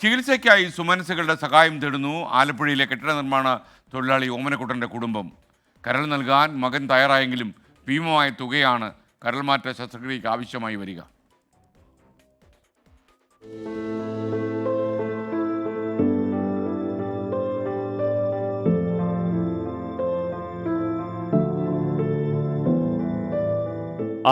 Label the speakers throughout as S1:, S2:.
S1: ചികിത്സയ്ക്കായി സുമനസ്സുകളുടെ സഹായം തേടുന്നു ആലപ്പുഴയിലെ കെട്ടിട നിർമ്മാണ തൊഴിലാളി ഓമനക്കുട്ടൻ്റെ കുടുംബം. കരൾ നൽകാൻ മകൻ തയ്യാറായെങ്കിലും ഭീമമായ തുകയാണ് കരൾമാറ്റ ശസ്ത്രക്രിയയ്ക്ക് ആവശ്യമായി വരിക.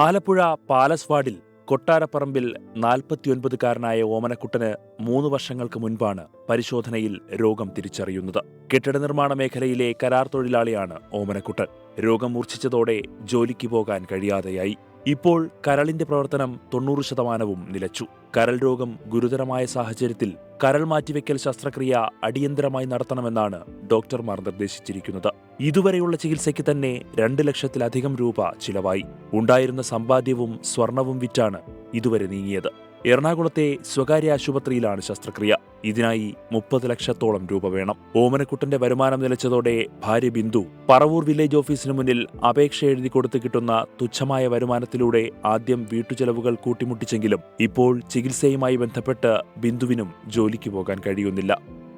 S2: ആലപ്പുഴ പാലസ് വാർഡിൽ കൊട്ടാരപ്പറമ്പിൽ 49-കാരനായ ഓമനക്കുട്ടന് 3 വർഷങ്ങൾക്ക് മുൻപാണ് പരിശോധനയിൽ രോഗം തിരിച്ചറിയുന്നത്. കെട്ടിട നിർമ്മാണ മേഖലയിലെ കരാർ തൊഴിലാളിയാണ് ഓമനക്കുട്ടൻ. രോഗം മൂർച്ഛിച്ചതോടെ ജോലിക്ക് പോകാൻ കഴിയാതെയായി. ഇപ്പോൾ കരളിന്റെ പ്രവർത്തനം 90% നിലച്ചു. കരൾ രോഗം ഗുരുതരമായ സാഹചര്യത്തിൽ കരൾ മാറ്റിവെക്കൽ ശസ്ത്രക്രിയ അടിയന്തരമായി നടത്തണമെന്നാണ് ഡോക്ടർമാർ നിർദ്ദേശിച്ചിരിക്കുന്നത്. ഇതുവരെയുള്ള ചികിത്സയ്ക്ക് തന്നെ 2 ലക്ഷത്തിലധികം രൂപ ചിലവായി. ഉണ്ടായിരുന്ന സമ്പാദ്യവും സ്വർണവും വിറ്റാണ് ഇതുവരെ നീങ്ങിയത്. എറണാകുളത്തെ സ്വകാര്യ ആശുപത്രിയിലാണ് ശസ്ത്രക്രിയ. ഇതിനായി 30 ലക്ഷത്തോളം രൂപ വേണം. ഓമനക്കുട്ടന്റെ വരുമാനം നിലച്ചതോടെ ഭാര്യ ബിന്ദു പറവൂർ വില്ലേജ് ഓഫീസിന് മുന്നിൽ അപേക്ഷ എഴുതി കൊടുത്ത് കിട്ടുന്ന തുച്ഛമായ വരുമാനത്തിലൂടെ ആദ്യം വീട്ടുചെലവുകൾ കൂട്ടിമുട്ടിച്ചെങ്കിലും ഇപ്പോൾ ചികിത്സയുമായി ബന്ധപ്പെട്ട് ബിന്ദുവിനും ജോലിക്ക് പോകാൻ കഴിയുന്നില്ല.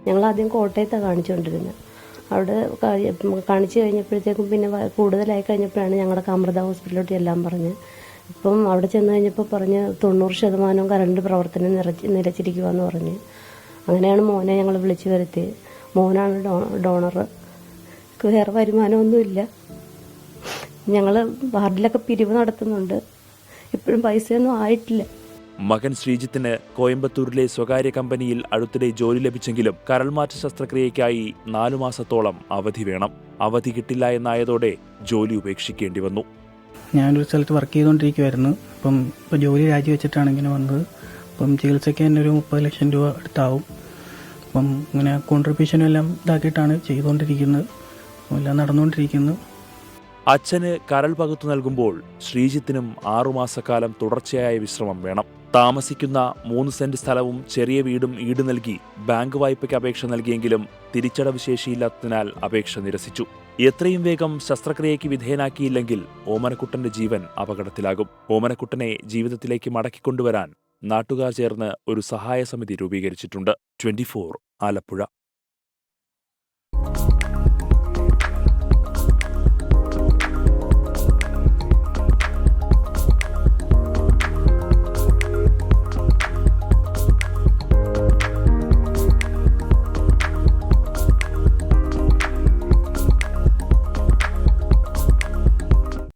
S3: ഞങ്ങൾ ആദ്യം കോട്ടയത്താണ് കാണിച്ചുകൊണ്ടിരുന്നത്. അവിടെ കാണിച്ചു കഴിഞ്ഞപ്പോഴത്തേക്കും പിന്നെ കൂടുതലായി കഴിഞ്ഞപ്പോഴാണ് ഞങ്ങളുടെ അമൃത ഹോസ്പിറ്റലിലോട്ട് എല്ലാം പറഞ്ഞ്. ഇപ്പം അവിടെ ചെന്ന് കഴിഞ്ഞപ്പോൾ പറഞ്ഞ് 90% കറണ്ട് പ്രവർത്തനം നിലച്ചിരിക്കുവാന്ന് പറഞ്ഞ്. അങ്ങനെയാണ് മോനെ ഞങ്ങൾ വിളിച്ചു വരുത്തി. മോനാണ് ഡോണർ. വേറെ വരുമാനമൊന്നുമില്ല. ഞങ്ങൾ വാർഡിലൊക്കെ പിരിവ് നടത്തുന്നുണ്ട്. ഇപ്പോഴും പൈസയൊന്നും ആയിട്ടില്ല.
S2: മകൻ ശ്രീജിത്തിന് കോയമ്പത്തൂരിലെ സ്വകാര്യ കമ്പനിയിൽ അടുത്തിടെ ജോലി ലഭിച്ചെങ്കിലും കരൾമാറ്റ ശസ്ത്രക്രിയയ്ക്കായി 4 മാസത്തോളം അവധി വേണം. അവധി കിട്ടില്ല എന്നായതോടെ ജോലി ഉപേക്ഷിക്കേണ്ടി വന്നു.
S4: ഞാനൊരു സ്ഥലത്ത് വർക്ക് ചെയ്തുകൊണ്ടിരിക്കുമായിരുന്നു. ഇപ്പോൾ ജോലി രാജിവെച്ചിട്ടാണ് ഇങ്ങനെ വന്നത്. ചികിത്സയ്ക്ക് തന്നെ ഒരു 30 ലക്ഷം രൂപ അടുത്താവും. ഇങ്ങനെ കോൺട്രിബ്യൂഷനും എല്ലാം ഇതാക്കിയിട്ടാണ് ചെയ്തുകൊണ്ടിരിക്കുന്നത്. എല്ലാം നടന്നുകൊണ്ടിരിക്കുന്നു.
S2: അച്ഛന് കരൾ പകുത്തു നൽകുമ്പോൾ ശ്രീജിത്തിനും 6 മാസക്കാലം തുടർച്ചയായ വിശ്രമം വേണം. താമസിക്കുന്ന 3 സെന്റ് സ്ഥലവും ചെറിയ വീടും ഈട് നൽകി ബാങ്ക് വായ്പയ്ക്ക് അപേക്ഷ നൽകിയെങ്കിലും തിരിച്ചടവ് ശേഷിയില്ലാത്തതിനാൽ അപേക്ഷ നിരസിച്ചു. എത്രയും വേഗം ശസ്ത്രക്രിയയ്ക്ക് വിധേയനാക്കിയില്ലെങ്കിൽ ഓമനക്കുട്ടന്റെ ജീവൻ അപകടത്തിലാകും. ഓമനക്കുട്ടനെ ജീവിതത്തിലേക്ക് മടക്കിക്കൊണ്ടുവരാൻ നാട്ടുകാർ ചേർന്ന് ഒരു സഹായ സമിതി രൂപീകരിച്ചിട്ടുണ്ട്. 24 ആലപ്പുഴ.